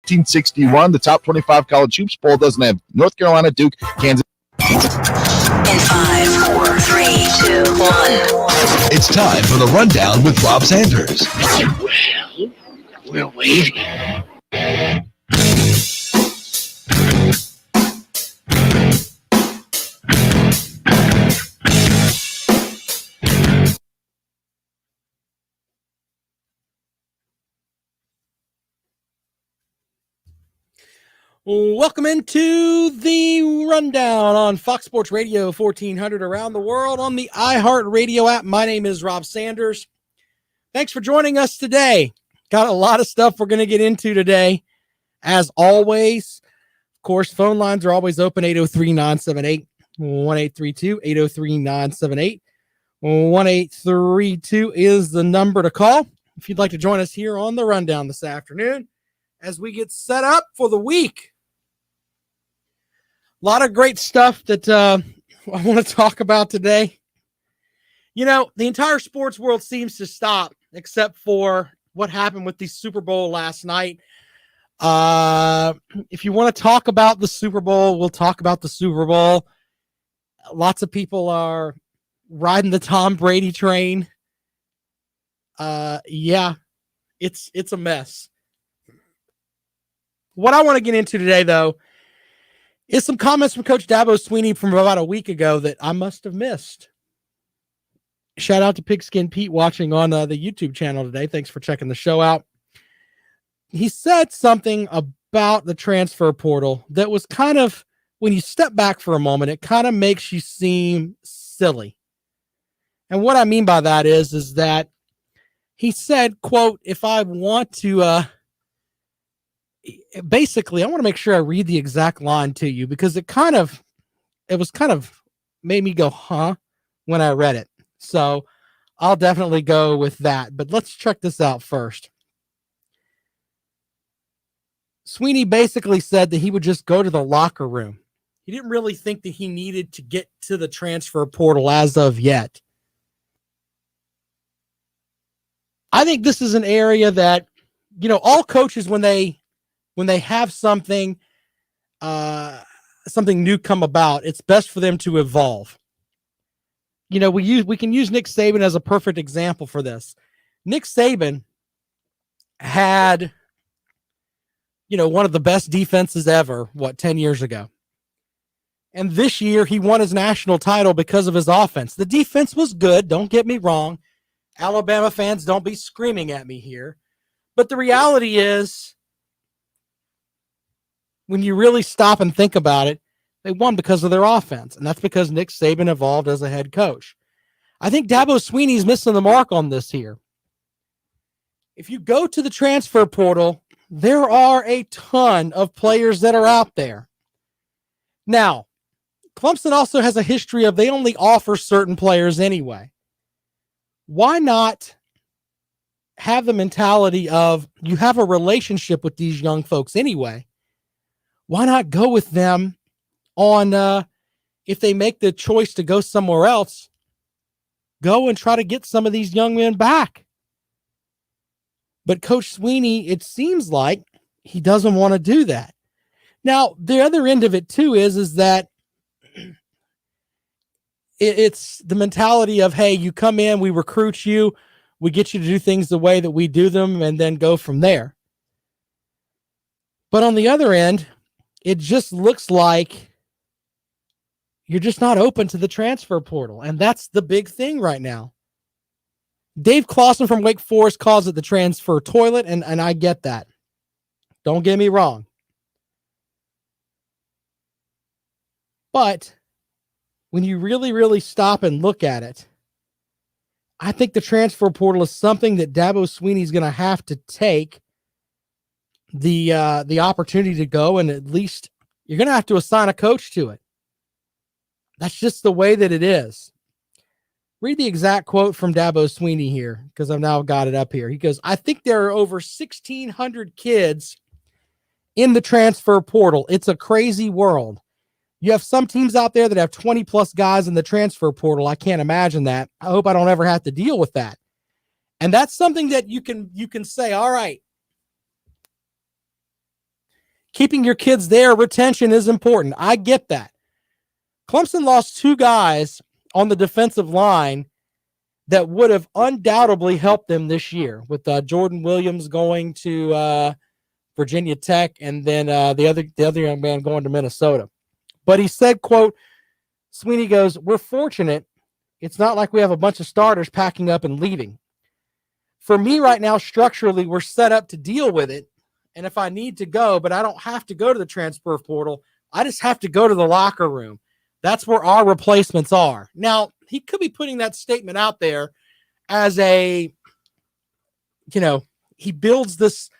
1961, the top 25 college hoops poll doesn't have North Carolina, Duke, Kansas. In 5, 4, 3, 2, 1. It's time for the Rundown with Rob Sanders. Well, we're waiting. Welcome into the Rundown on Fox Sports Radio 1400 around the world on the iHeartRadio app. My name is Rob Sanders. Thanks for joining us today. Got a lot of stuff we're going to get into today. As always, of course, phone lines are always open, 803-978-1832, 803-978-1832 is the number to call if you'd like to join us here on the Rundown this afternoon as we get set up for the week. A lot of great stuff that I want to talk about today. You know, the entire sports world seems to stop except for what happened with the Super Bowl last night. If you want to talk about the Super Bowl, we'll talk about the Super Bowl. Lots of people are riding the Tom Brady train. Yeah, it's a mess. What I want to get into today, though, is some comments from Coach Dabo Swinney from about a week ago that I must have missed. Shout out to Pigskin Pete watching on the YouTube channel today. Thanks for checking the show out. He said something about the transfer portal that was kind of, when you step back for a moment, it kind of makes you seem silly. And what I mean by that is that he said, quote, if I want to, basically, I want to make sure I read the exact line to you because it was kind of made me go, huh, when I read it. So I'll definitely go with that. But let's check this out first. Swinney basically said that he would just go to the locker room. He didn't really think that he needed to get to the transfer portal as of yet. I think this is an area that, you know, all coaches, when they have something new come about, it's best for them to evolve. You know, we can use Nick Saban as a perfect example for this. Nick Saban had, you know, one of the best defenses ever, 10 years ago. And this year he won his national title because of his offense. The defense was good, don't get me wrong. Alabama fans, don't be screaming at me here. But the reality is, when you really stop and think about it, they won because of their offense. And that's because Nick Saban evolved as a head coach. I think Dabo Swinney's missing the mark on this here. If you go to the transfer portal, there are a ton of players that are out there. Now, Clemson also has a history of they only offer certain players anyway. Why not have the mentality of you have a relationship with these young folks anyway? Why not go with them on, if they make the choice to go somewhere else, go and try to get some of these young men back. But Coach Swinney, it seems like he doesn't want to do that. Now, the other end of it too is that it's the mentality of, hey, you come in, we recruit you, we get you to do things the way that we do them, and then go from there. But on the other end, it just looks like you're just not open to the transfer portal. And that's the big thing right now. Dave Clawson from Wake Forest calls it the transfer toilet, and I get that. Don't get me wrong. But when you really, really stop and look at it, I think the transfer portal is something that Dabo Swinney is going to have to take the opportunity to go, and at least you're going to have to assign a coach to it. That's just the way that it is. Read the exact quote from Dabo Swinney here, because I've now got it up here. He goes, I think there are over 1,600 kids in the transfer portal. It's a crazy world. You have some teams out there that have 20 plus guys in the transfer portal. I can't imagine that. I hope I don't ever have to deal with that. And that's something that you can say, all right, keeping your kids there, retention is important. I get that. Clemson lost 2 guys on the defensive line that would have undoubtedly helped them this year, with Jordan Williams going to Virginia Tech, and then the other young man going to Minnesota. But he said, quote, Swinney goes, "We're fortunate. It's not like we have a bunch of starters packing up and leaving. For me right now, structurally, we're set up to deal with it. And if I need to go, but I don't have to go to the transfer portal, I just have to go to the locker room. That's where our replacements are." Now, he could be putting that statement out there as a, he builds this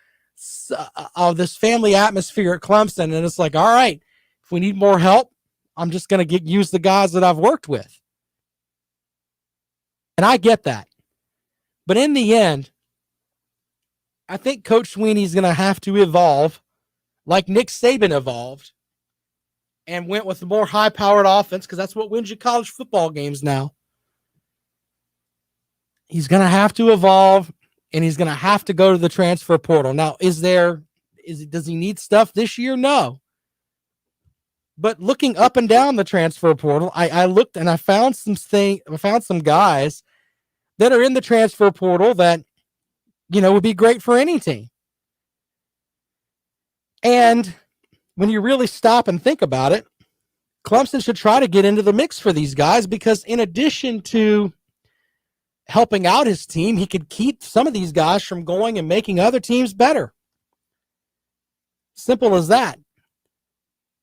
family atmosphere at Clemson, and it's like, all right, if we need more help, I'm just going to use the guys that I've worked with. And I get that. But in the end, I think Coach Swinney's going to have to evolve like Nick Saban evolved and went with a more high-powered offense, because that's what wins you college football games now. He's going to have to evolve, and he's going to have to go to the transfer portal. Now, does he need stuff this year? No. But looking up and down the transfer portal, I looked and I found some guys that are in the transfer portal that, would be great for any team. And when you really stop and think about it, Clemson should try to get into the mix for these guys, because in addition to helping out his team, he could keep some of these guys from going and making other teams better. Simple as that.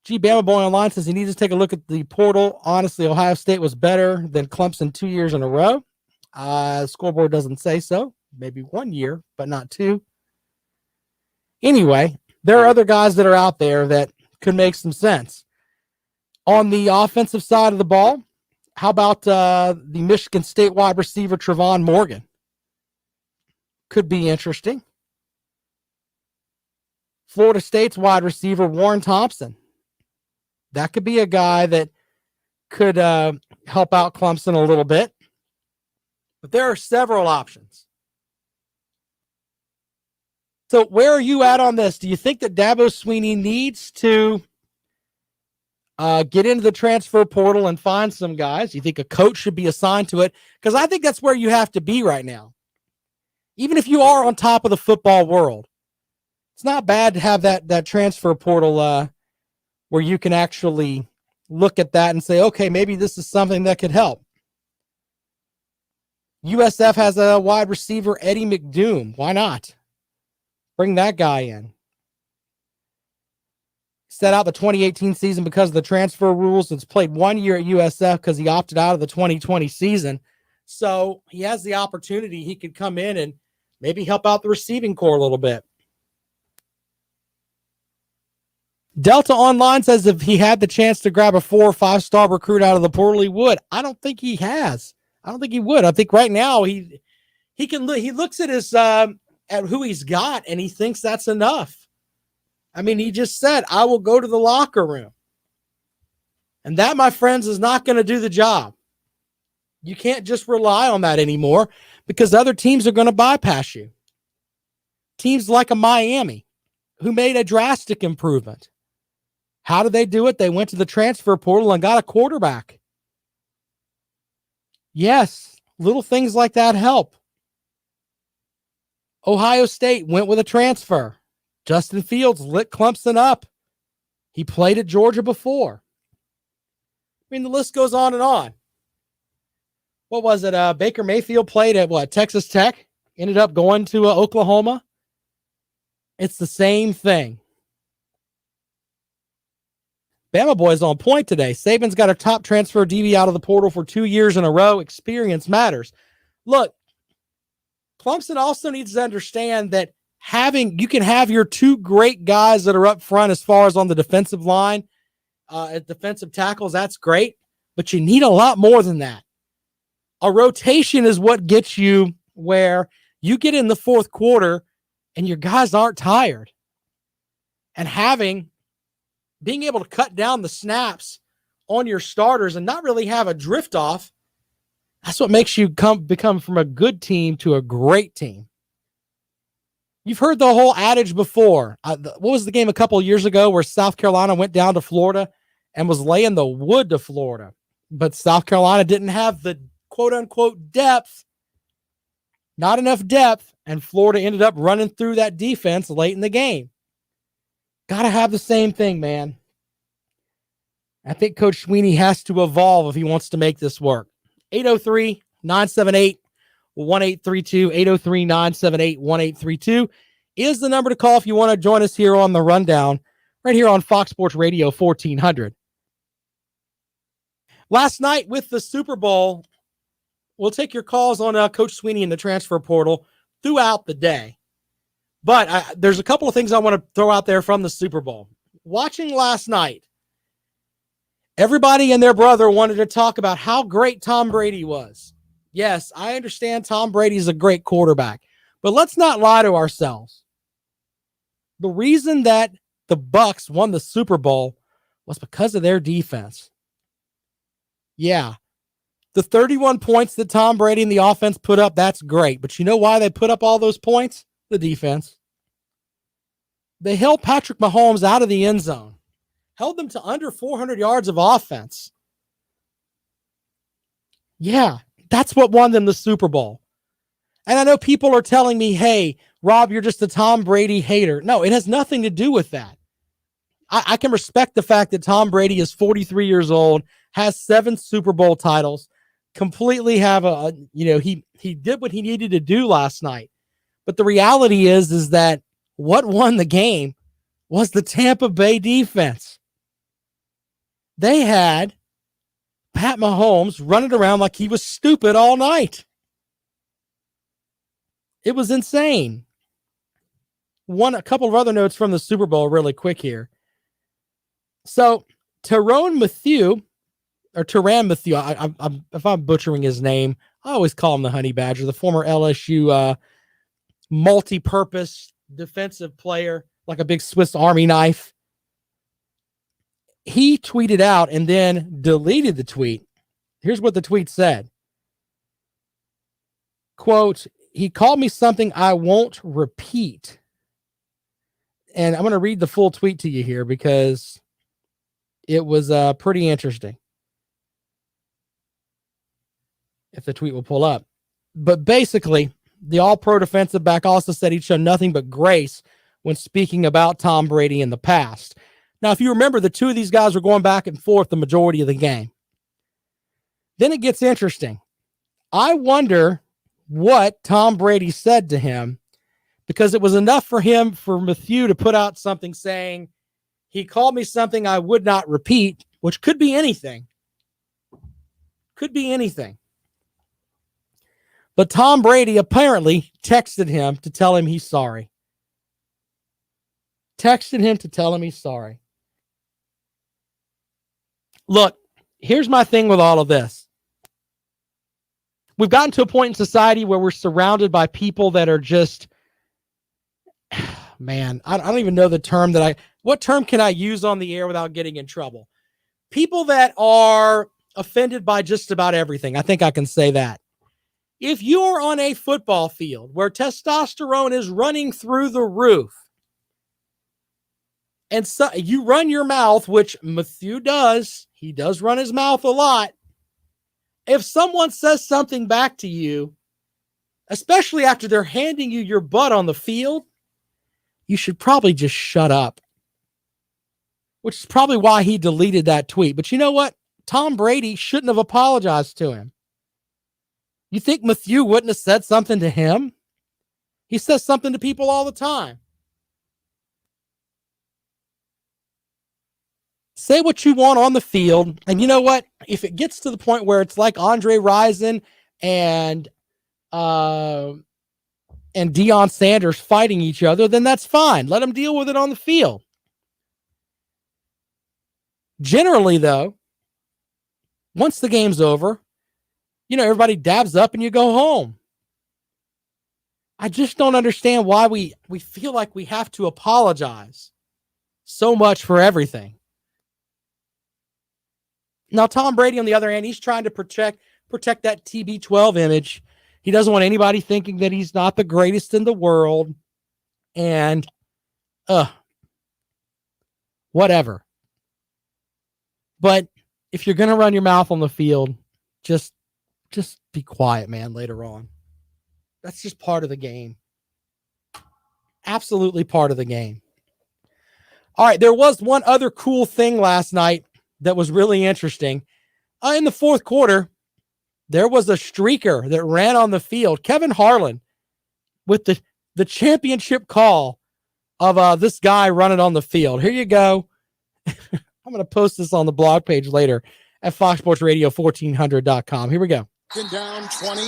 Bama Boy Online says he needs to take a look at the portal. Honestly, Ohio State was better than Clemson 2 years in a row. The scoreboard doesn't say so. Maybe 1 year, but not 2. Anyway, there are other guys that are out there that could make some sense. On the offensive side of the ball, how about the Michigan State wide receiver Trevon Morgan? Could be interesting. Florida State's wide receiver Warren Thompson. That could be a guy that could help out Clemson a little bit. But there are several options. So where are you at on this? Do you think that Dabo Swinney needs to get into the transfer portal and find some guys? Do you think a coach should be assigned to it? Because I think that's where you have to be right now. Even if you are on top of the football world, it's not bad to have that transfer portal where you can actually look at that and say, okay, maybe this is something that could help. USF has a wide receiver, Eddie McDoom. Why not? Bring that guy in. Set out the 2018 season because of the transfer rules. It's played 1 year at USF because he opted out of the 2020 season. So he has the opportunity. He could come in and maybe help out the receiving corps a little bit. Delta Online says if he had the chance to grab a 4 or 5-star recruit out of the portal, he would. I don't think he has. I don't think he would. I think right now he looks at his at who he's got and he thinks that's enough. I mean, he just said, I will go to the locker room. And that, my friends, is not going to do the job. You can't just rely on that anymore because other teams are going to bypass you. Teams like a Miami who made a drastic improvement. How did they do it? They went to the transfer portal and got a quarterback. Yes, little things like that help. Ohio State went with a transfer. Justin Fields lit Clemson up. He played at Georgia before. I mean, the list goes on and on. What was it? Baker Mayfield played at Texas Tech, ended up going to Oklahoma. It's the same thing. Bama Boy's on point today. Saban's got a top transfer DB out of the portal for 2 years in a row. Experience matters. Look, Clemson also needs to understand that you can have your 2 great guys that are up front as far as on the defensive line, at defensive tackles. That's great, but you need a lot more than that. A rotation is what gets you where you get in the fourth quarter and your guys aren't tired. And being able to cut down the snaps on your starters and not really have a drift off, that's what makes you become from a good team to a great team. You've heard the whole adage before. What was the game a couple of years ago where South Carolina went down to Florida and was laying the wood to Florida, but South Carolina didn't have the quote-unquote depth, not enough depth, and Florida ended up running through that defense late in the game. Got to have the same thing, man. I think Coach Swinney has to evolve if he wants to make this work. 803-978-1832, 803-978-1832 is the number to call if you want to join us here on the Rundown, right here on Fox Sports Radio 1400. Last night with the Super Bowl, we'll take your calls on Coach Swinney in the transfer portal throughout the day. But there's a couple of things I want to throw out there from the Super Bowl. Watching last night, everybody and their brother wanted to talk about how great Tom Brady was. Yes, I understand Tom Brady's a great quarterback, but let's not lie to ourselves. The reason that the Bucs won the Super Bowl was because of their defense. Yeah, the 31 points that Tom Brady and the offense put up, that's great. But you know why they put up all those points? The defense. They held Patrick Mahomes out of the end zone. Held them to under 400 yards of offense. Yeah, that's what won them the Super Bowl. And I know people are telling me, hey, Rob, you're just a Tom Brady hater. No, it has nothing to do with that. I can respect the fact that Tom Brady is 43 years old, has 7 Super Bowl titles, completely have he did what he needed to do last night. But the reality is that what won the game was the Tampa Bay defense. They had Pat Mahomes running around like he was stupid all night. It was insane. A couple of other notes from the Super Bowl really quick here. So Tyrann Mathieu, if I'm butchering his name, I always call him the Honey Badger, the former LSU multi-purpose defensive player, like a big Swiss Army knife. He tweeted out and then deleted the tweet. Here's what the tweet said. Quote, he called me something I won't repeat. And I'm going to read the full tweet to you here because it was pretty interesting. If the tweet will pull up. But basically, the all-pro defensive back also said he'd shown nothing but grace when speaking about Tom Brady in the past. Now, if you remember, the two of these guys were going back and forth the majority of the game. Then it gets interesting. I wonder what Tom Brady said to him, because it was enough for Mathieu to put out something saying, he called me something I would not repeat, which could be anything. Could be anything. But Tom Brady apparently texted him to tell him he's sorry. Texted him to tell him he's sorry. Look, here's my thing with all of this. We've gotten to a point in society where we're surrounded by people that are just, man, I don't even know the term what term can I use on the air without getting in trouble? People that are offended by just about everything. I think I can say that. If you're on a football field where testosterone is running through the roof, and so you run your mouth, which Mathieu does, he does run his mouth a lot. If someone says something back to you, especially after they're handing you your butt on the field, you should probably just shut up. Which is probably why he deleted that tweet. But you know what? Tom Brady shouldn't have apologized to him. You think Mathieu wouldn't have said something to him? He says something to people all the time. Say what you want on the field. And you know what? If it gets to the point where it's like Andre Rison and Deion Sanders fighting each other, then that's fine. Let them deal with it on the field. Generally, though, once the game's over, everybody dabs up and you go home. I just don't understand why we feel like we have to apologize so much for everything. Now, Tom Brady, on the other hand, he's trying to protect that TB12 image. He doesn't want anybody thinking that he's not the greatest in the world. And whatever. But if you're going to run your mouth on the field, just be quiet, man, later on. That's just part of the game. Absolutely part of the game. All right, there was one other cool thing last night that was really interesting. In the fourth quarter, there was a streaker that ran on the field. Kevin Harlan with the championship call of this guy running on the field. Here you go. I'm going to post this on the blog page later at foxsportsradio1400.com. Here we go. Down 20,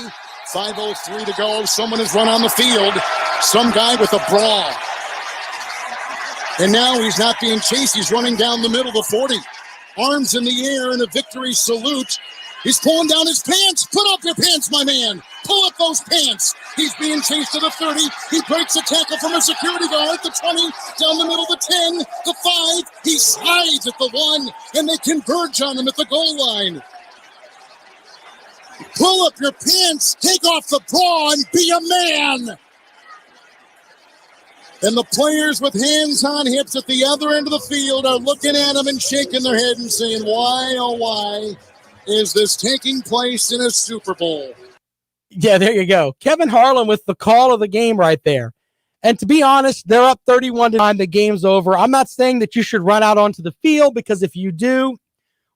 5:03 to go. Someone has run on the field. Some guy with a brawl. And now he's not being chased. He's running down the middle of the 40. Arms in the air in a victory salute. He's pulling down his pants. Put up your pants, my man. Pull up those pants. He's being chased to the 30. He breaks a tackle from a security guard. The 20, down the middle of the 10, the 5. He slides at the 1, and they converge on him at the goal line. Pull up your pants. Take off the bra and be a man. And the players with hands on hips at the other end of the field are looking at him and shaking their head and saying, why, oh, why is this taking place in a Super Bowl? Yeah, there you go. Kevin Harlan with the call of the game right there. And to be honest, they're up 31-9. The game's over. I'm not saying that you should run out onto the field, because if you do,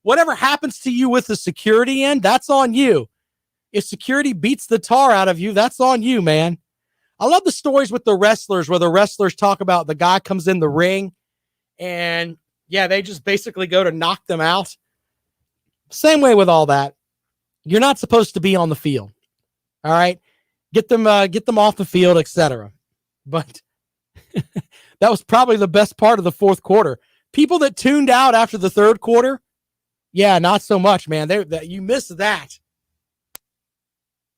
whatever happens to you with the security end, that's on you. If security beats the tar out of you, that's on you, man. I love the stories with the wrestlers where the wrestlers talk about the guy comes in the ring and, yeah, they just basically go to knock them out. Same way with all that. You're not supposed to be on the field. All right? Get them off the field, etc. But that was probably the best part of the fourth quarter. People that tuned out after the third quarter, yeah, not so much, man. You missed that.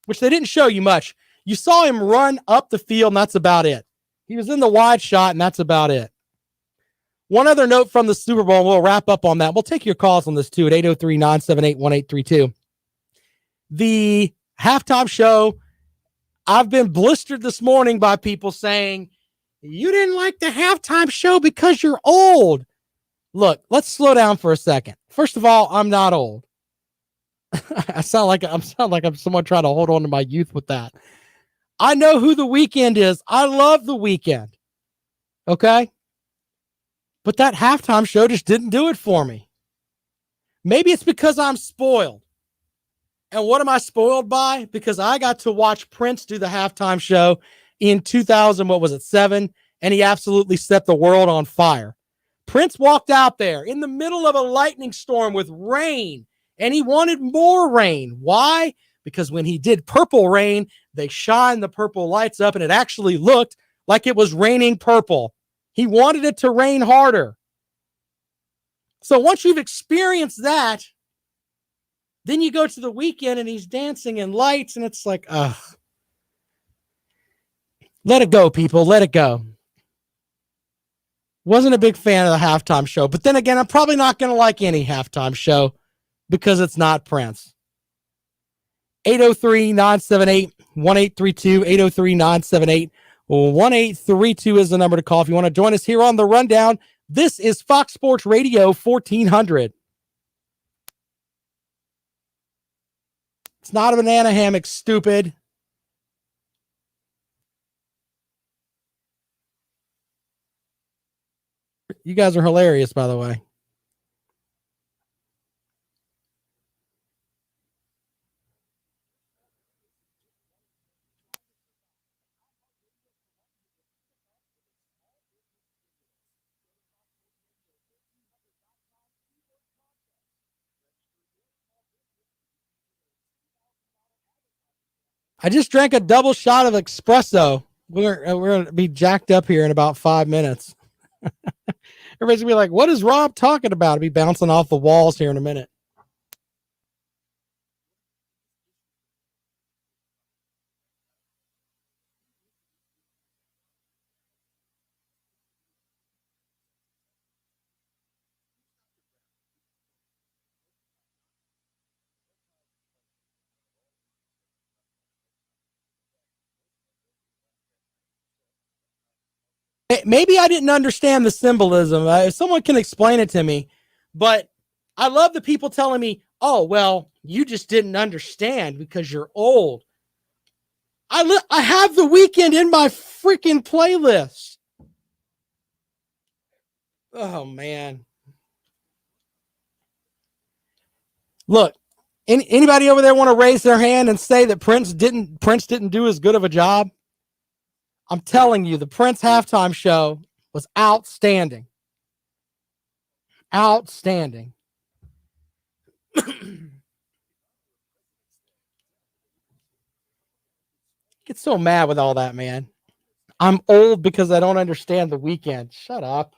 Which they didn't show you much. You saw him run up the field, and that's about it. He was in the wide shot, and that's about it. One other note from the Super Bowl, and we'll wrap up on that. We'll take your calls on this, too, at 803-978-1832. The halftime show, I've been blistered this morning by people saying, you didn't like the halftime show because you're old. Look, let's slow down for a second. First of all, I'm not old. I sound like I'm someone trying to hold on to my youth with that. I know who The Weeknd is. I love The Weeknd. Okay? But that halftime show just didn't do it for me. Maybe it's because I'm spoiled. And what am I spoiled by? Because I got to watch Prince do the halftime show in 2007, and he absolutely set the world on fire. Prince walked out there in the middle of a lightning storm with rain, and he wanted more rain. Why? Because when he did Purple Rain, they shined the purple lights up, and it actually looked like it was raining purple. He wanted it to rain harder. So once you've experienced that, then you go to The Weeknd, and he's dancing in lights, and it's like, ugh. Let it go, people. Let it go. Wasn't a big fan of the halftime show. But then again, I'm probably not going to like any halftime show because it's not Prince. 803-978-1832. 803-978-1832 is the number to call if you want to join us here on The Rundown. This is Fox Sports Radio 1400. It's not a banana hammock, stupid. You guys are hilarious, by the way. I just drank a double shot of espresso. We're going to be jacked up here in about 5 minutes. Everybody's going to be like, what is Rob talking about? I'll be bouncing off the walls here in a minute. Maybe I didn't understand the symbolism. If someone can explain it to me, but I love the people telling me, oh, well, you just didn't understand because you're old. I have The Weeknd in my freaking playlist. Oh, man. Look, anybody over there want to raise their hand and say that Prince didn't do as good of a job? I'm telling you, the Prince halftime show was outstanding. Outstanding. Get so mad with all that, man. I'm old because I don't understand The Weeknd. Shut up.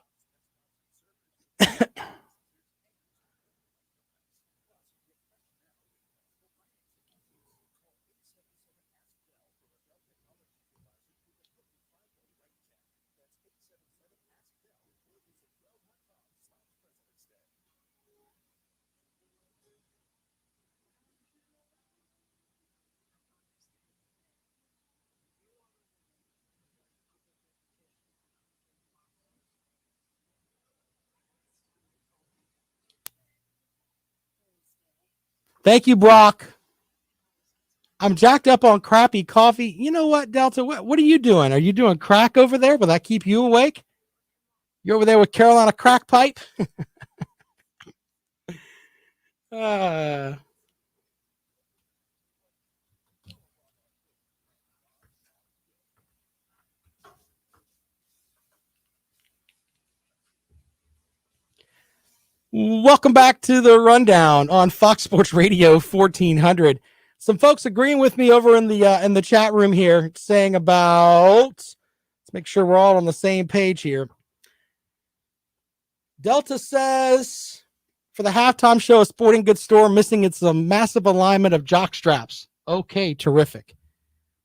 Thank you, Brock. I'm jacked up on crappy coffee. You know what, Delta? What are you doing? Are you doing crack over there? Will that keep you awake? You're over there with Carolina crack pipe? Welcome back to the rundown on Fox Sports Radio 1400. Some folks agreeing with me over in the chat room here, saying about. Let's make sure we're all on the same page here. Delta says for the halftime show, a sporting goods store missing its massive alignment of jock straps. Okay, terrific.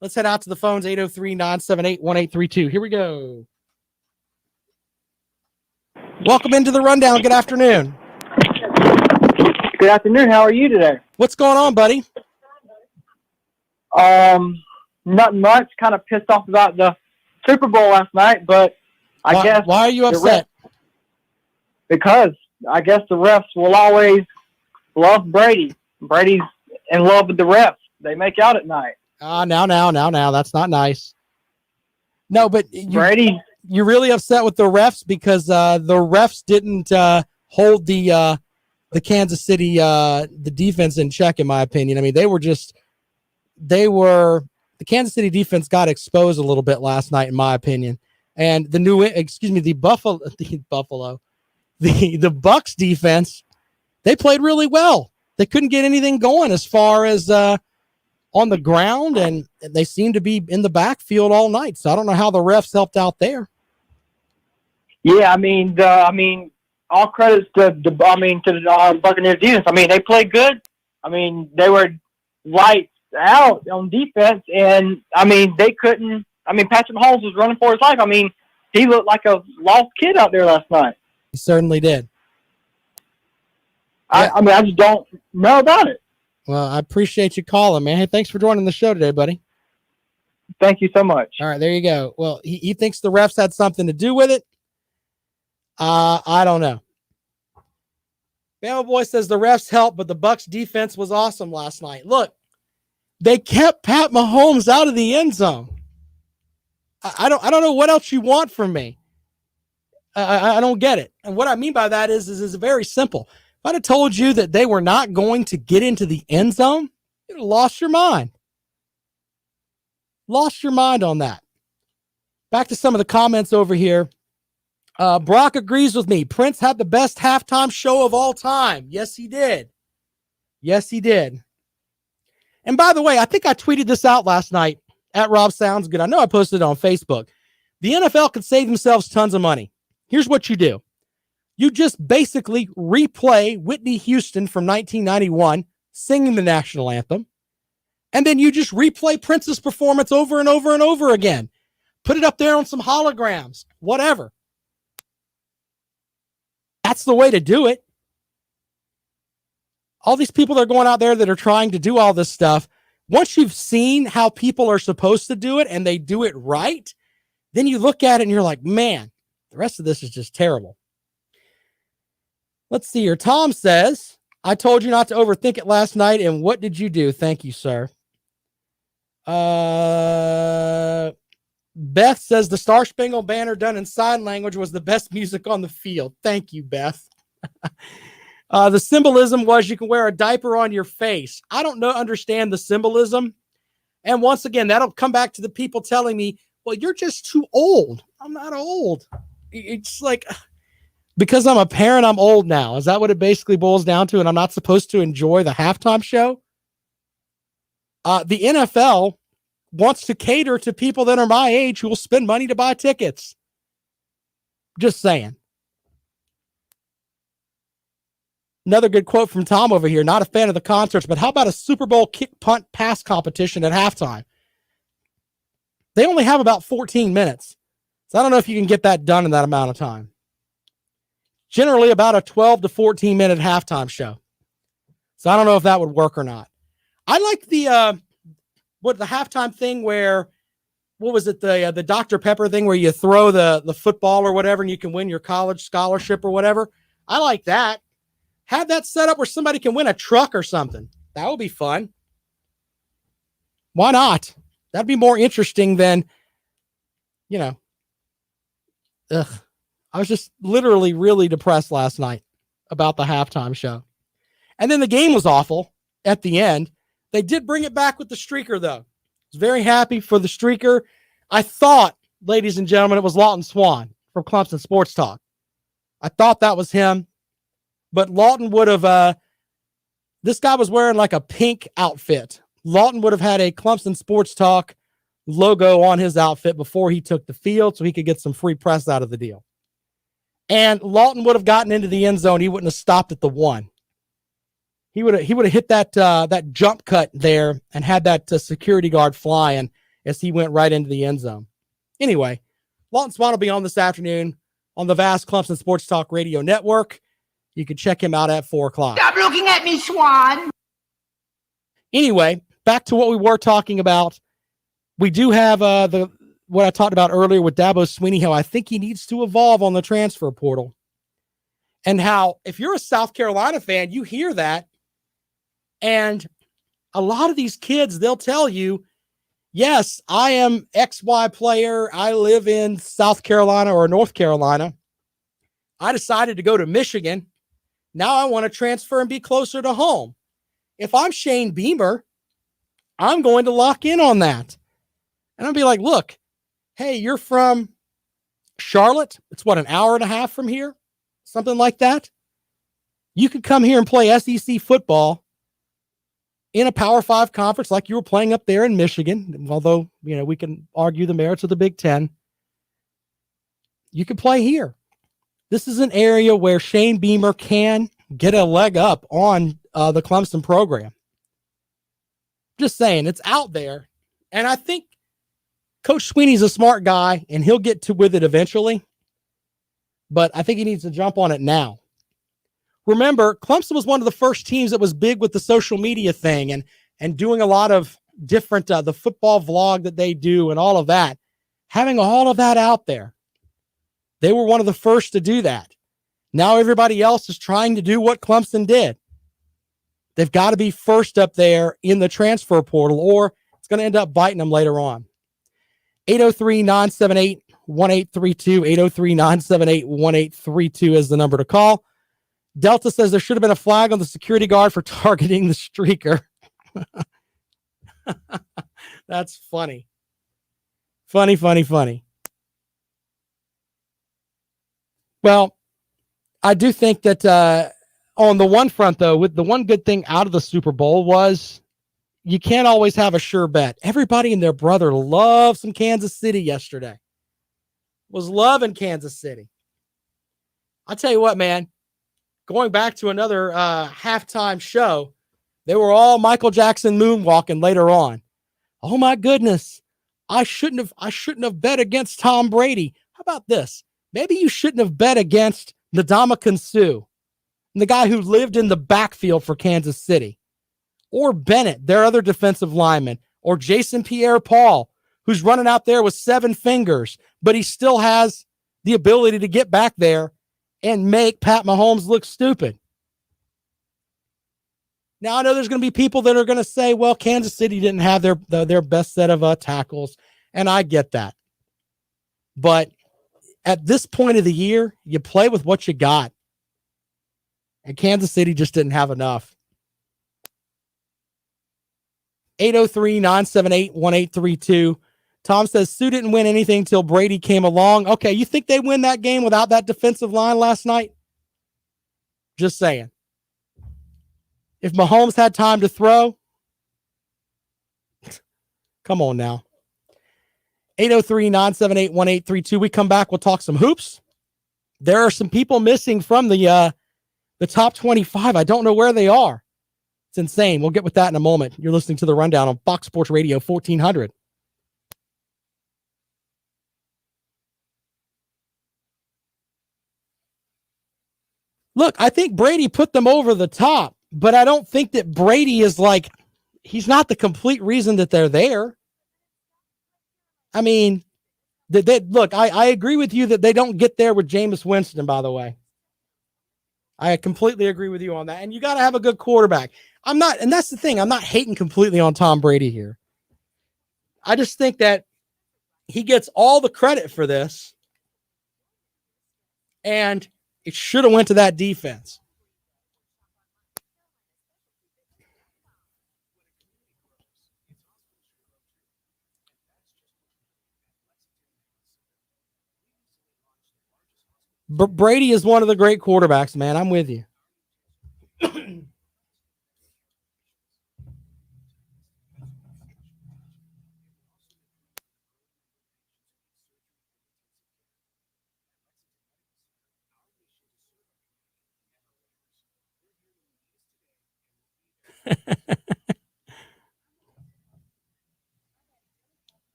Let's head out to the phones, 803-978-1832. Here we go. Welcome into the rundown. Good afternoon. Good afternoon. How are you today? What's going on, buddy? Nothing much. Kind of pissed off about the Super Bowl last night, but I guess. Why are you upset? Because I guess the refs will always love Brady. Brady's in love with the refs. They make out at night. Now. That's not nice. No, but Brady. You're really upset with the refs because the refs didn't hold the Kansas City the defense in check, in my opinion. I mean, the Kansas City defense got exposed a little bit last night, in my opinion. And the Bucks defense, they played really well. They couldn't get anything going as far as on the ground, and they seemed to be in the backfield all night. So I don't know how the refs helped out there. Yeah, all credits to the Buccaneers defense. I mean, they played good. I mean, they were lights out on defense, and they couldn't. Patrick Mahomes was running for his life. He looked like a lost kid out there last night. He certainly did. Yeah. I just don't know about it. Well, I appreciate you calling, man. Hey, thanks for joining the show today, buddy. Thank you so much. All right, there you go. Well, he thinks the refs had something to do with it. I don't know. Bama Boy says the refs helped, but the Bucks defense was awesome last night. Look, they kept Pat Mahomes out of the end zone. I don't know what else you want from me. I don't get it. And what I mean by that is very simple. If I'd have told you that they were not going to get into the end zone, you'd have lost your mind. Lost your mind on that. Back to some of the comments over here. Brock agrees with me. Prince had the best halftime show of all time. Yes, he did. Yes, he did. And by the way, I think I tweeted this out last night at Rob Sounds Good. I know I posted it on Facebook. The NFL could save themselves tons of money. Here's what you do. You just basically replay Whitney Houston from 1991 singing the national anthem. And then you just replay Prince's performance over and over and over again. Put it up there on some holograms, whatever. That's the way to do it. All these people that are going out there that are trying to do all this stuff, once you've seen how people are supposed to do it and they do it right, Then you look at it and you're like, man, the rest of this is just terrible. Let's see here. Tom says, I told you not to overthink it last night, and what did you do? Thank you, sir. Beth says the Star Spangled Banner done in sign language was the best music on the field. Thank you, Beth. The symbolism was you can wear a diaper on your face. I don't understand the symbolism. And once again, that'll come back to the people telling me, well, you're just too old. I'm not old. It's like, because I'm a parent, I'm old now. Is that what it basically boils down to? And I'm not supposed to enjoy the halftime show? The NFL wants to cater to people that are my age who will spend money to buy tickets. Just saying. Another good quote from Tom over here. Not a fan of the concerts, but how about a Super Bowl kick, punt, pass competition at halftime? They only have about 14 minutes. So I don't know if you can get that done in that amount of time. Generally about a 12 to 14 minute halftime show. So I don't know if that would work or not. I like the halftime thing where, what was it? The Dr. Pepper thing where you throw the football or whatever and you can win your college scholarship or whatever. I like that. Have that set up where somebody can win a truck or something. That would be fun. Why not? That'd be more interesting than, I was just literally really depressed last night about the halftime show. And then the game was awful at the end. They did bring it back with the streaker, though. I was very happy for the streaker. I thought, ladies and gentlemen, it was Lawton Swan from Clemson Sports Talk. I thought that was him. But Lawton would have, this guy was wearing like a pink outfit. Lawton would have had a Clemson Sports Talk logo on his outfit before he took the field so he could get some free press out of the deal. And Lawton would have gotten into the end zone. He wouldn't have stopped at the 1. He would have hit that jump cut there and had that security guard flying as he went right into the end zone. Anyway, Lawton Swan will be on this afternoon on the vast Clemson Sports Talk Radio Network. You can check him out at 4:00. Stop looking at me, Swan. Anyway, back to what we were talking about. We do have what I talked about earlier with Dabo Swinney, how I think he needs to evolve on the transfer portal. And how, if you're a South Carolina fan, you hear that. And a lot of these kids, they'll tell you, yes, I am XY player. I live in South Carolina or North Carolina. I decided to go to Michigan. Now I want to transfer and be closer to home. If I'm Shane Beamer, I'm going to lock in on that. And I'll be like, look, hey, you're from Charlotte. It's what, an hour and a half from here? Something like that. You could come here and play SEC football in a Power 5 conference like you were playing up there in Michigan. Although, we can argue the merits of the Big Ten. You can play here. This is an area where Shane Beamer can get a leg up on the Clemson program. Just saying, it's out there. And I think Coach Sweeney's a smart guy, and he'll get with it eventually. But I think he needs to jump on it now. Remember, Clemson was one of the first teams that was big with the social media thing and doing a lot of different, the football vlog that they do and all of that. Having all of that out there. They were one of the first to do that. Now everybody else is trying to do what Clemson did. They've got to be first up there in the transfer portal, or it's going to end up biting them later on. 803-978-1832. 803-978-1832 is the number to call. Delta says there should have been a flag on the security guard for targeting the streaker. That's funny. Funny. Well, I do think that on the one front, though, with the one good thing out of the Super Bowl was you can't always have a sure bet. Everybody and their brother loved some Kansas City yesterday. Was loving Kansas City. I'll tell you what, man, going back to another halftime show, they were all Michael Jackson moonwalking later on. Oh my goodness. I shouldn't have bet against Tom Brady. How about this? Maybe you shouldn't have bet against Ndamukong Suh, the guy who lived in the backfield for Kansas City, or Bennett, their other defensive lineman, or Jason Pierre-Paul, who's running out there with 7 fingers, but he still has the ability to get back there and make Pat Mahomes look stupid. Now, I know there's going to be people that are going to say, well, Kansas City didn't have their best set of tackles, and I get that. But at this point of the year, you play with what you got. And Kansas City just didn't have enough. 803-978-1832. Tom says, Sue didn't win anything till Brady came along. Okay, you think they win that game without that defensive line last night? Just saying. If Mahomes had time to throw, come on now. 803-978-1832. We come back, we'll talk some hoops. There are some people missing from the top 25. I don't know where they are. It's insane. We'll get with that in a moment. You're listening to The Rundown on Fox Sports Radio 1400. Look, I think Brady put them over the top, but I don't think that Brady is he's not the complete reason that they're there. I mean, look, I agree with you that they don't get there with Jameis Winston, by the way. I completely agree with you on that. And you got to have a good quarterback. And that's the thing, I'm not hating completely on Tom Brady here. I just think that he gets all the credit for this, and it should have went to that defense. Brady is one of the great quarterbacks, man. I'm with you.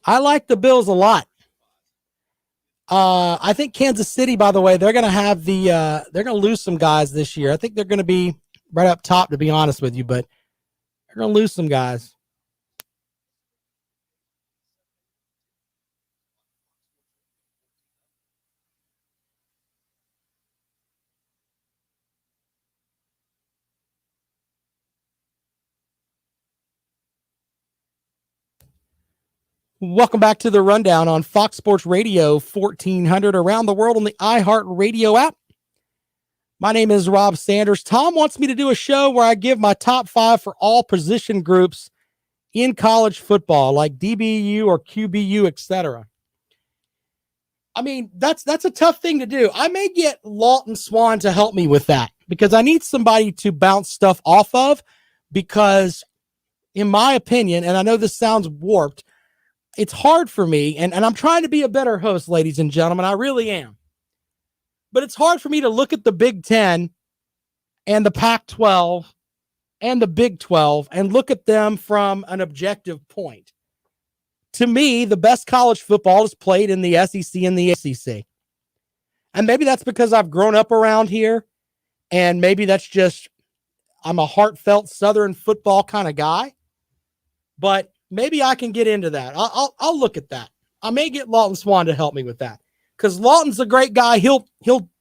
I like the Bills a lot. I think Kansas City, by the way, they're going to have they're going to lose some guys this year. I think they're going to be right up top, to be honest with you, but they're going to lose some guys. Welcome back to The Rundown on Fox Sports Radio 1400 around the world on the iHeartRadio app. My name is Rob Sanders. Tom wants me to do a show where I give my top 5 for all position groups in college football, like DBU or QBU, etc. I mean, that's a tough thing to do. I may get Lawton Swan to help me with that because I need somebody to bounce stuff off of because, in my opinion, and I know this sounds warped, it's hard for me, and I'm trying to be a better host, ladies and gentlemen. I really am. But it's hard for me to look at the Big Ten and the Pac-12 and the Big 12 and look at them from an objective point. To me, the best college football is played in the SEC and the ACC. And maybe that's because I've grown up around here, and maybe that's just I'm a heartfelt Southern football kind of guy. But maybe I can get into that. I'll look at that. I may get Lawton Swan to help me with that because Lawton's a great guy. He'll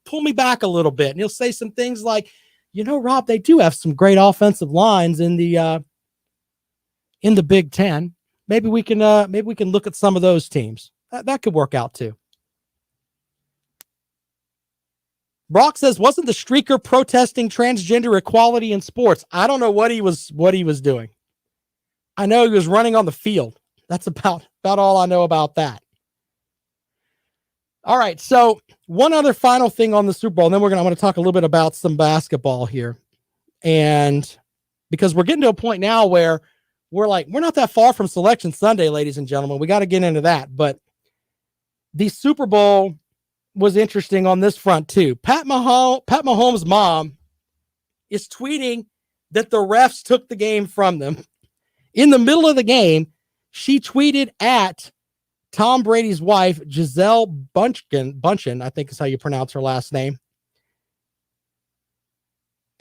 pull me back a little bit and he'll say some things like, Rob, they do have some great offensive lines in the Big Ten. maybe we can look at some of those teams. That could work out too. Brock says, wasn't the streaker protesting transgender equality in sports? I don't know what he was doing. I know he was running on the field. That's about all I know about that. All right, so one other final thing on the Super Bowl, and then I'm going to talk a little bit about some basketball here. And because we're getting to a point now where we're not that far from Selection Sunday, ladies and gentlemen. We got to get into that. But the Super Bowl was interesting on this front too. Pat Mahomes' mom is tweeting that the refs took the game from them. In the middle of the game, she tweeted at Tom Brady's wife, Giselle Bundchen, I think is how you pronounce her last name.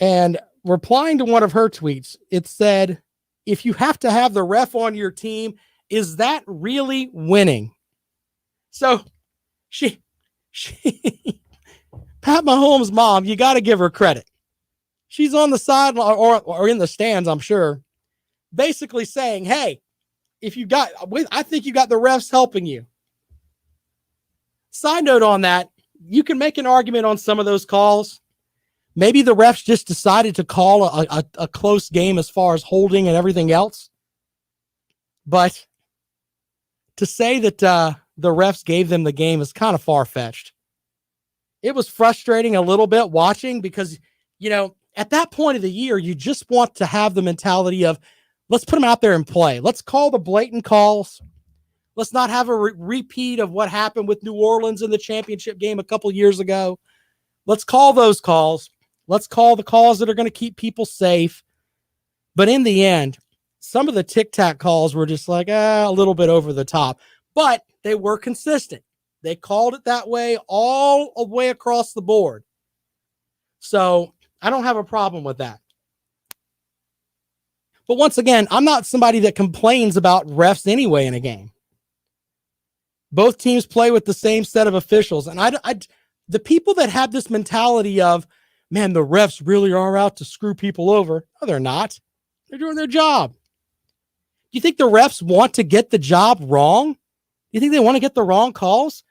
And replying to one of her tweets, it said, if you have to have the ref on your team, is that really winning? So she Pat Mahomes' mom, you got to give her credit. She's on the side or in the stands, I'm sure, basically saying, hey, I think you got the refs helping you. Side note on that, you can make an argument on some of those calls. Maybe the refs just decided to call a close game as far as holding and everything else. But to say that the refs gave them the game is kind of far-fetched. It was frustrating a little bit watching because, at that point of the year, you just want to have the mentality of, let's put them out there and play. Let's call the blatant calls. Let's not have a repeat of what happened with New Orleans in the championship game a couple years ago. Let's call those calls. Let's call the calls that are going to keep people safe. But in the end, some of the tic-tac calls were just like a little bit over the top. But they were consistent. They called it that way all the way across the board. So I don't have a problem with that. But once again, I'm not somebody that complains about refs anyway in a game. Both teams play with the same set of officials. And the people that have this mentality of, man, the refs really are out to screw people over. No, they're not. They're doing their job. Do you think the refs want to get the job wrong? Do you think they want to get the wrong calls?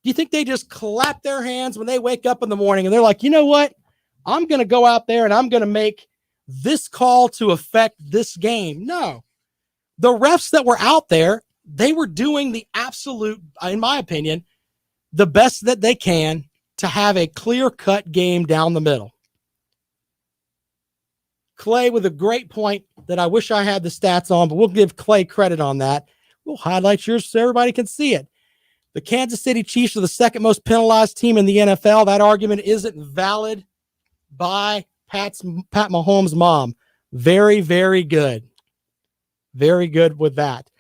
Do you think they just clap their hands when they wake up in the morning and they're like, you know what? I'm going to go out there and I'm going to make this call to affect this game. No. The refs that were out there, they were doing the absolute, in my opinion, the best that they can to have a clear-cut game down the middle. Clay with a great point that I wish I had the stats on, but we'll give Clay credit on that. We'll highlight yours so everybody can see it. The Kansas City Chiefs are the second most penalized team in the NFL. That argument isn't valid by Pat Mahomes' mom. Very, very good. Very good with that.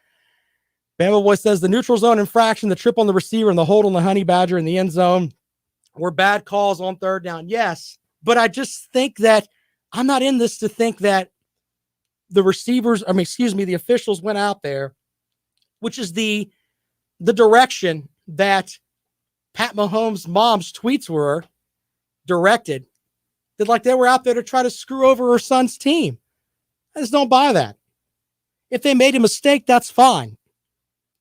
Bama Boy says the neutral zone infraction, the trip on the receiver, and the hold on the Honey Badger in the end zone were bad calls on third down. Yes, but I just think that I'm not in this to think that the officials went out there, which is the direction that Pat Mahomes' mom's tweets were directed, that like they were out there to try to screw over her son's team. I just don't buy that. If they made a mistake, that's fine.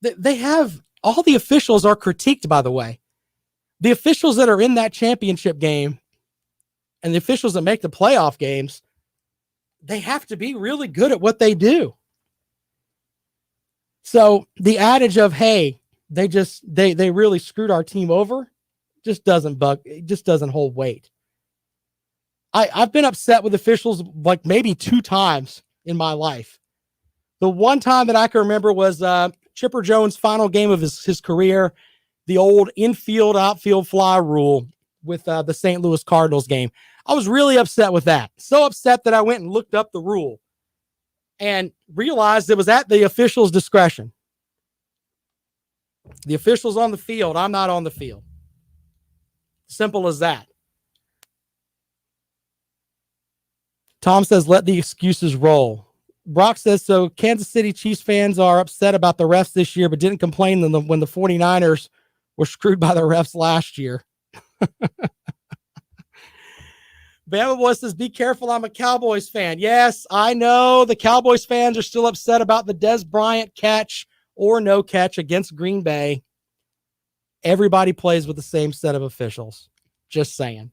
They have, all the officials are critiqued, by the way. The officials that are in that championship game and the officials that make the playoff games, they have to be really good at what they do. So the adage of, hey, they really screwed our team over just doesn't hold weight. I've been upset with officials like maybe 2 times in my life. The one time that I can remember was Chipper Jones' final game of his career, the old infield, outfield fly rule with the St. Louis Cardinals game. I was really upset with that. So upset that I went and looked up the rule and realized it was at the official's discretion. The official's on the field. I'm not on the field. Simple as that. Tom says, let the excuses roll. Brock says, so Kansas City Chiefs fans are upset about the refs this year, but didn't complain when the 49ers were screwed by the refs last year. Bama Boy says, be careful, I'm a Cowboys fan. Yes, I know the Cowboys fans are still upset about the Des Bryant catch or no catch against Green Bay. Everybody plays with the same set of officials. Just saying.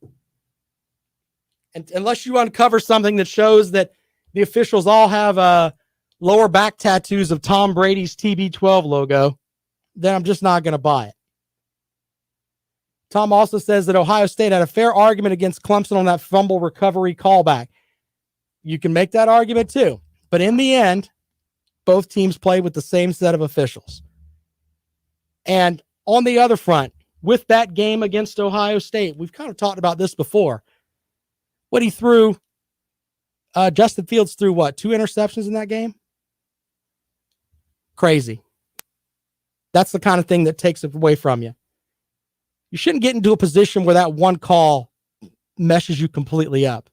And unless you uncover something that shows that the officials all have lower back tattoos of Tom Brady's TB12 logo, then I'm just not going to buy it. Tom also says that Ohio State had a fair argument against Clemson on that fumble recovery callback. You can make that argument too. But in the end, both teams played with the same set of officials. And on the other front, with that game against Ohio State, we've kind of talked about this before. What he threw, Justin Fields threw what, 2 interceptions in that game? Crazy. That's the kind of thing that takes it away from you. You shouldn't get into a position where that one call meshes you completely up.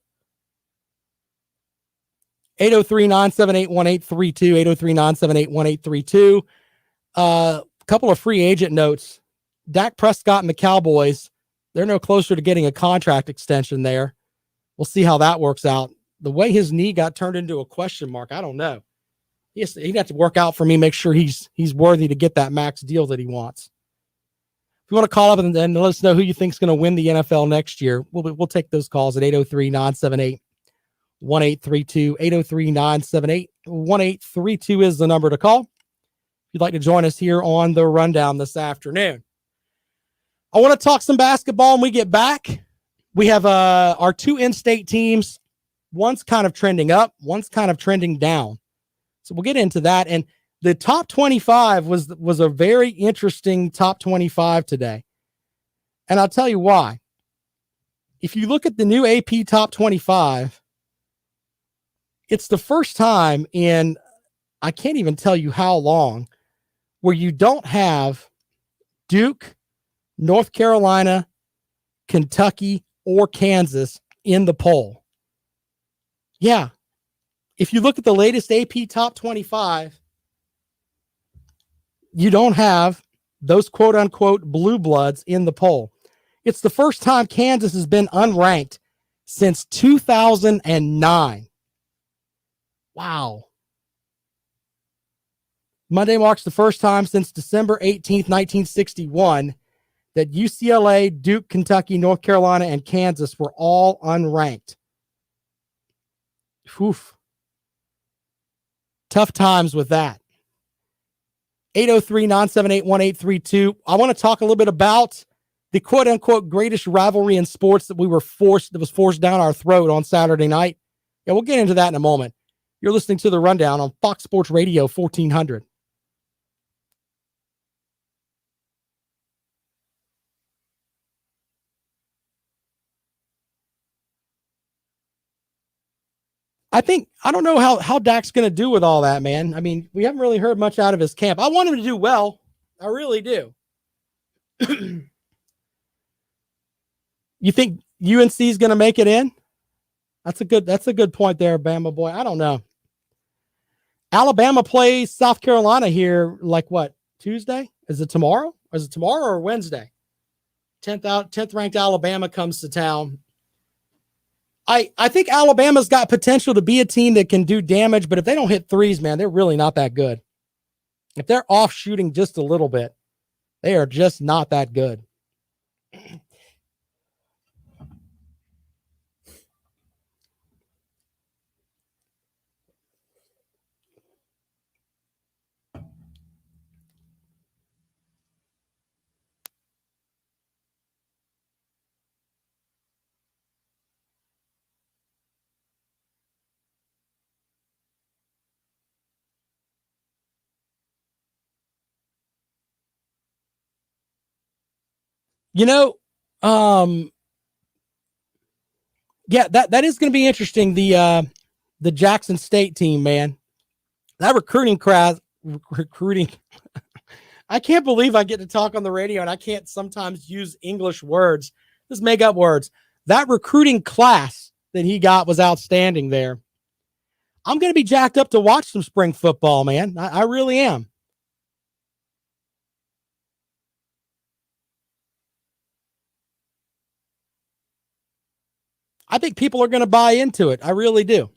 803-978-1832, 803-978-1832. A couple of free agent notes. Dak Prescott and the Cowboys, they're no closer to getting a contract extension there. We'll see how that works out. The way his knee got turned into a question mark, I don't know. He'd have to work out for me, make sure he's worthy to get that max deal that he wants. If you want to call up and let us know who you think is going to win the NFL next year, we'll take those calls at 803-978-1832. 803-978-1832 is the number to call. If you'd like to join us here on the Rundown this afternoon. I want to talk some basketball when we get back. We have our 2 in-state teams. One's kind of trending up, one's kind of trending down. So we'll get into that. And the top 25 was a very interesting top 25 today. And I'll tell you why. If you look at the new AP top 25, it's the first time in, I can't even tell you how long, where you don't have Duke, North Carolina, Kentucky, or Kansas in the poll. Yeah. If you look at the latest AP top 25, you don't have those quote unquote blue bloods in the poll. It's the first time Kansas has been unranked since 2009. Wow. Monday marks the first time since December 18th, 1961 that UCLA, Duke, Kentucky, North Carolina, and Kansas were all unranked. Oof. Tough times with that. 803-978-1832. I want to talk a little bit about the quote-unquote greatest rivalry in sports that was forced down our throat on Saturday night. Yeah, we'll get into that in a moment. You're listening to The Rundown on Fox Sports Radio 1400. I don't know how Dak's going to do with all that, man. I mean, we haven't really heard much out of his camp. I want him to do well. I really do. You think UNC is going to make it in? That's a good point there, Bama boy. I don't know. Alabama plays South Carolina here, like what, Tuesday? Is it tomorrow? Is it tomorrow or Wednesday? 10th ranked Alabama comes to town. I think Alabama's got potential to be a team that can do damage, but if they don't hit threes, man, they're really not that good. If they're off shooting just a little bit, they are just not that good. You know, yeah, that is going to be interesting. The Jackson State team, man, that recruiting. I can't believe I get to talk on the radio and I can't sometimes use English words. Just make up words. That recruiting class that he got was outstanding there. I'm going to be jacked up to watch some spring football, man. I really am. I think people are going to buy into it. I really do.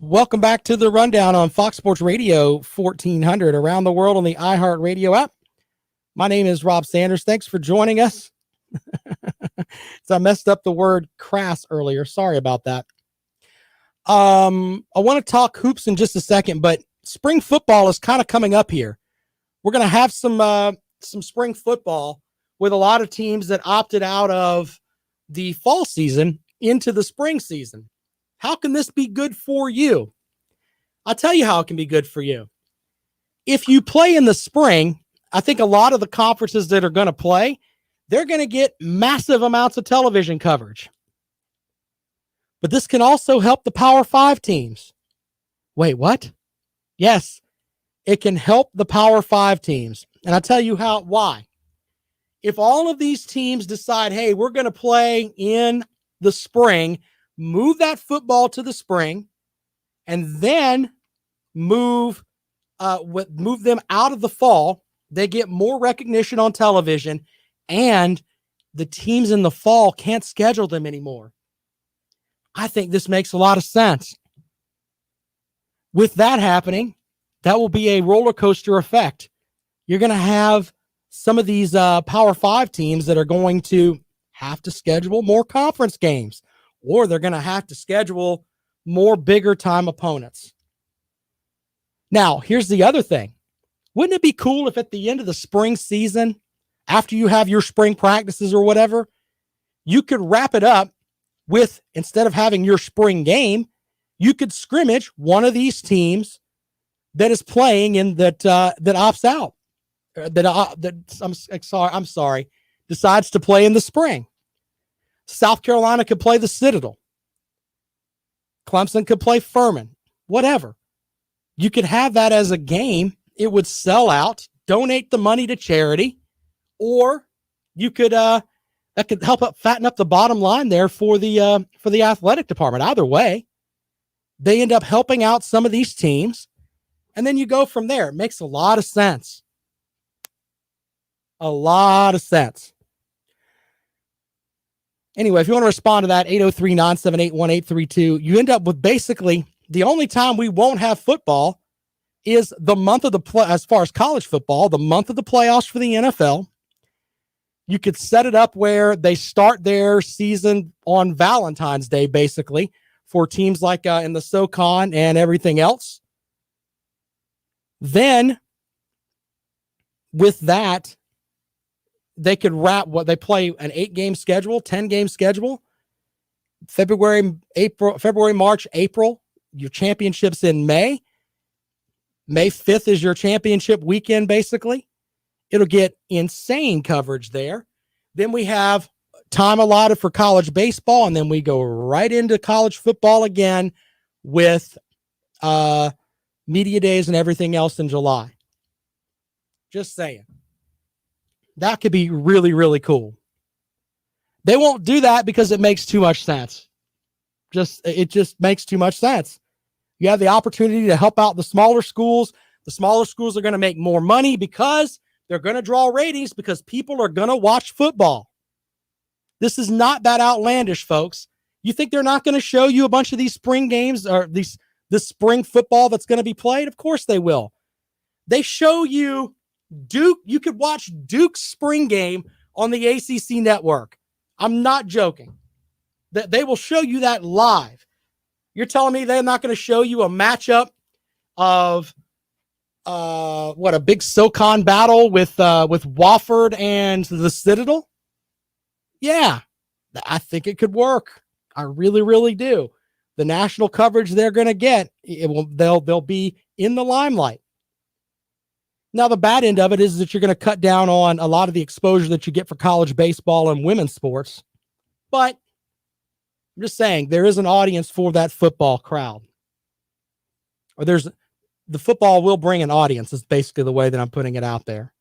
Welcome back to the Rundown on Fox Sports Radio 1400 around the world on the iHeartRadio app. My name is Rob Sanders. Thanks for joining us. So I messed up the word crass earlier. Sorry about that. I want to talk hoops in just a second, but spring football is kind of coming up here. We're going to have some spring football with a lot of teams that opted out of the fall season into the spring season. How can this be good for you? I'll tell you how it can be good for you. If you play in the spring, I think a lot of the conferences that are going to play, they're going to get massive amounts of television coverage. But this can also help the Power 5 teams. Wait, what? Yes, it can help the Power 5 teams. And I'll tell you why. If all of these teams decide, hey, we're going to play in the spring, move that football to the spring, and then move them out of the fall, they get more recognition on television, and the teams in the fall can't schedule them anymore. I think this makes a lot of sense. With that happening, that will be a roller coaster effect. You're going to have some of these Power 5 teams that are going to have to schedule more conference games, or they're going to have to schedule more bigger time opponents. Now, here's the other thing. Wouldn't it be cool if at the end of the spring season, after you have your spring practices or whatever, you could wrap it up with, instead of having your spring game, you could scrimmage one of these teams that is playing in that opts out, decides to play in the spring. South Carolina could play the Citadel. Clemson could play Furman, whatever. You could have that as a game. It would sell out, donate the money to charity, or you could, that could help fatten up the bottom line there for the athletic department. Either way, they end up helping out some of these teams, and then you go from there. It makes a lot of sense. A lot of sense. Anyway, if you want to respond to that, 803-978-1832, you end up with basically the only time we won't have football is the month of the play, as far as college football, the month of the playoffs for the NFL. You could set it up where they start their season on Valentine's Day, basically, for teams like in the SoCon and everything else. Then, with that, they could wrap what they play an 8-game schedule, 10-game schedule. February, March, April, your championships in May. May 5th is your championship weekend, basically. It'll get insane coverage there. Then we have time allotted for college baseball, and then we go right into college football again with media days and everything else in July. Just saying. That could be really, really cool. They won't do that because it makes too much sense. It just makes too much sense. You have the opportunity to help out the smaller schools. The smaller schools are going to make more money because they're going to draw ratings, because people are going to watch football. This is not that outlandish, folks. You think they're not going to show you a bunch of these spring games or this spring football that's going to be played? Of course they will. They show you Duke. You could watch Duke's spring game on the ACC network. I'm not joking. That they will show you that live. You're telling me they're not going to show you a matchup of a big SoCon battle with Wofford and the Citadel? Yeah, I think it could work. I really, really do. The national coverage they're going to get, they'll be in the limelight. Now, the bad end of it is that you're going to cut down on a lot of the exposure that you get for college baseball and women's sports. But I'm just saying there is an audience for that football crowd. Or the football will bring an audience is basically the way that I'm putting it out there.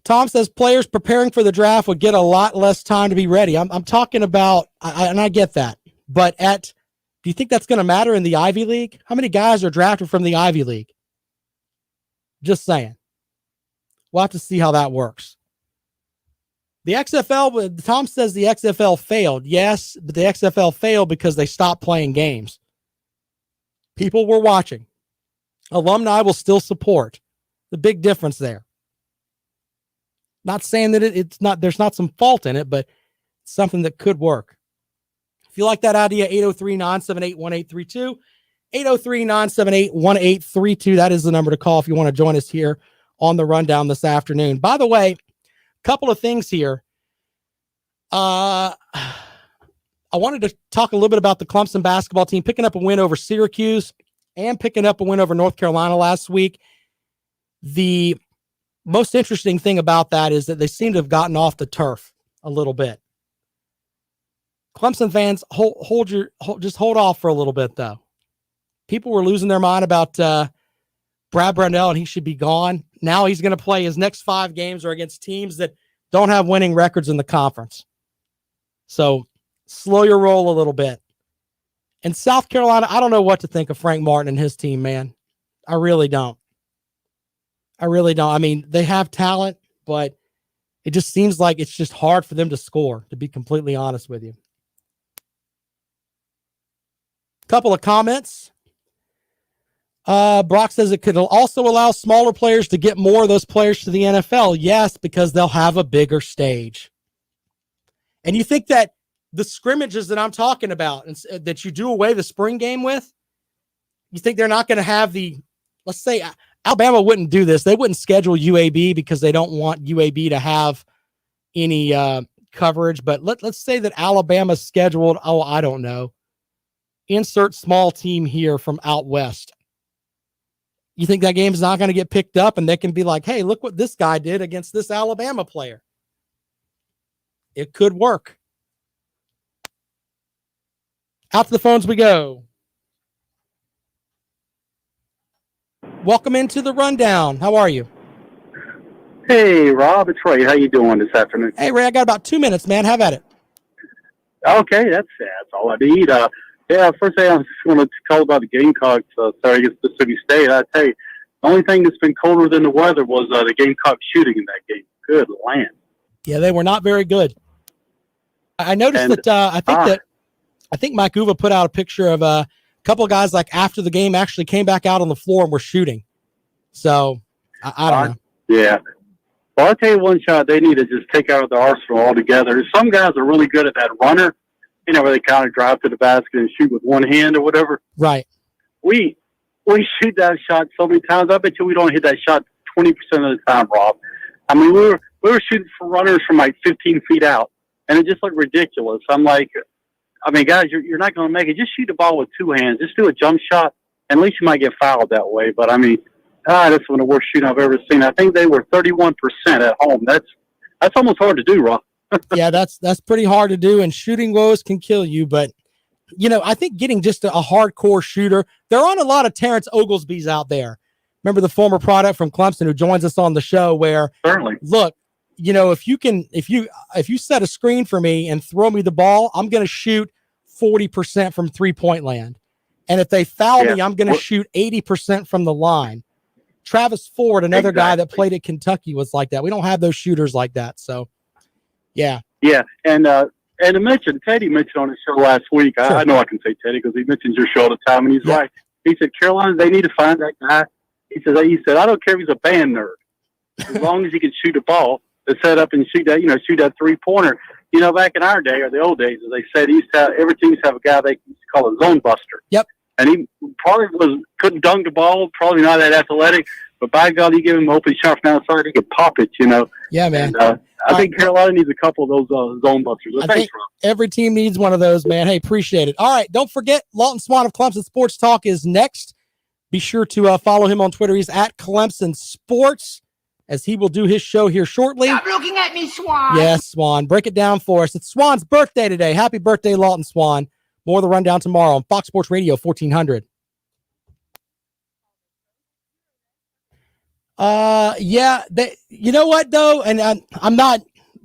Tom says players preparing for the draft would get a lot less time to be ready. I'm talking about, and I get that, but do you think that's going to matter in the Ivy League? How many guys are drafted from the Ivy League? Just saying. We'll have to see how that works. The XFL, Tom says the XFL failed. Yes, but the XFL failed because they stopped playing games. People were watching. Alumni will still support. The big difference there. Not saying that it's not, there's not some fault in it, but it's something that could work. If you like that idea, 803-978-1832, 803-978-1832. That is the number to call if you want to join us here on the rundown this afternoon. By the way, couple of things here. I wanted to talk a little bit about the Clemson basketball team picking up a win over Syracuse and picking up a win over North Carolina last week. The most interesting thing about that is that they seem to have gotten off the turf a little bit. Clemson fans, just hold off for a little bit, though. People were losing their mind about Brad Brandell, and he should be gone. Now he's going to play his next 5 games are against teams that don't have winning records in the conference. So slow your roll a little bit. And South Carolina, I don't know what to think of Frank Martin and his team, man. I really don't. I mean, they have talent, but it just seems like it's just hard for them to score, to be completely honest with you. Couple of comments. Brock says it could also allow smaller players to get more of those players to the NFL. Yes, because they'll have a bigger stage. And you think that the scrimmages that I'm talking about and that you do away the spring game with, you think they're not going to have let's say Alabama wouldn't do this. They wouldn't schedule UAB because they don't want UAB to have any coverage. But let's say that Alabama's scheduled, I don't know, insert small team here from out west. You think that game's not going to get picked up and they can be like, hey, look what this guy did against this Alabama player. It could work. Out to the phones we go. Welcome into the rundown. How are you? Hey, Rob, it's Ray. How you doing this afternoon? Hey, Ray, I got about 2 minutes, man. Have at it. Okay, that's all I need. First thing I just want to call about the Gamecocks. Sorry against Mississippi State. I tell you, the only thing that's been colder than the weather was the Gamecocks shooting in that game. Good land. Yeah, they were not very good. I noticed that I think Mike Uva put out a picture of a couple of guys like after the game actually came back out on the floor and were shooting. So I don't know. Yeah. Well, I'll tell you one shot they need to just take out of the arsenal altogether. Some guys are really good at that runner, where they kind of drive to the basket and shoot with one hand or whatever. Right. We shoot that shot so many times. I bet you we don't hit that shot 20% of the time, Rob. I mean, we were shooting for runners from like 15 feet out, and it just looked ridiculous. I'm like, I mean, guys, you're not going to make it. Just shoot the ball with 2 hands. Just do a jump shot, and at least you might get fouled that way. But, I mean, that's one of the worst shooting I've ever seen. I think they were 31% at home. That's almost hard to do, Rob. Yeah, that's pretty hard to do, and shooting woes can kill you. But, I think getting just a hardcore shooter, there aren't a lot of Terrence Oglesby's out there. Remember the former product from Clemson who joins us on the show where, certainly, look, if you set a screen for me and throw me the ball, I'm going to shoot 40% from 3-point land. And if they foul me, I'm going to shoot 80% from the line. Travis Ford, another guy that played at Kentucky, was like that. We don't have those shooters like that. So, yeah. Yeah. And to mention, Teddy mentioned on his show last week, sure. I know I can say Teddy because he mentions your show all the time, and he's right. He said, Carolina, they need to find that guy. He said, I don't care if he's a band nerd. As long as he can shoot a ball, to set up and shoot that 3-pointer. You know, back in our day, or the old days, as they said, every team used to have a guy they used to call a zone buster. Yep. And he probably couldn't dunk the ball, probably not that athletic, but by God, you give him an open shot from outside, he could pop it, you know. Yeah, man. And, I think Carolina needs a couple of those zone busters. I think every team needs one of those, man. Hey, appreciate it. All right, don't forget, Lawton Swan of Clemson Sports Talk is next. Be sure to follow him on Twitter. He's at Clemson Sports, as he will do his show here shortly. Stop looking at me, Swan. Yes, Swan. Break it down for us. It's Swan's birthday today. Happy birthday, Lawton Swan. More of the rundown tomorrow on Fox Sports Radio 1400. You know what, though? And I'm not,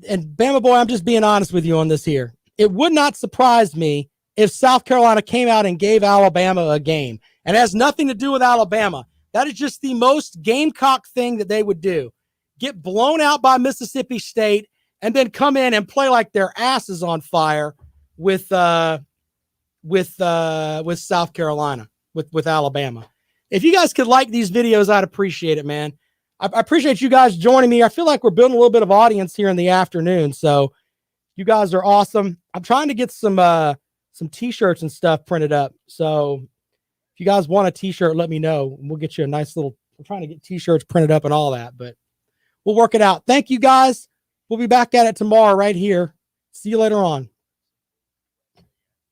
and Bama Boy, I'm just being honest with you on this here. It would not surprise me if South Carolina came out and gave Alabama a game. And it has nothing to do with Alabama. That is just the most Gamecock thing that they would do. Get blown out by Mississippi State and then come in and play like their asses on fire with South Carolina, with Alabama. If you guys could like these videos, I'd appreciate it, man. I appreciate you guys joining me. I feel like we're building a little bit of audience here in the afternoon. So you guys are awesome. I'm trying to get some t-shirts and stuff printed up. So if you guys want a t-shirt, let me know. We'll get you a nice little, we're trying to get t-shirts printed up and all that, but we'll work it out. Thank you guys. We'll be back at it tomorrow right here. See you later on.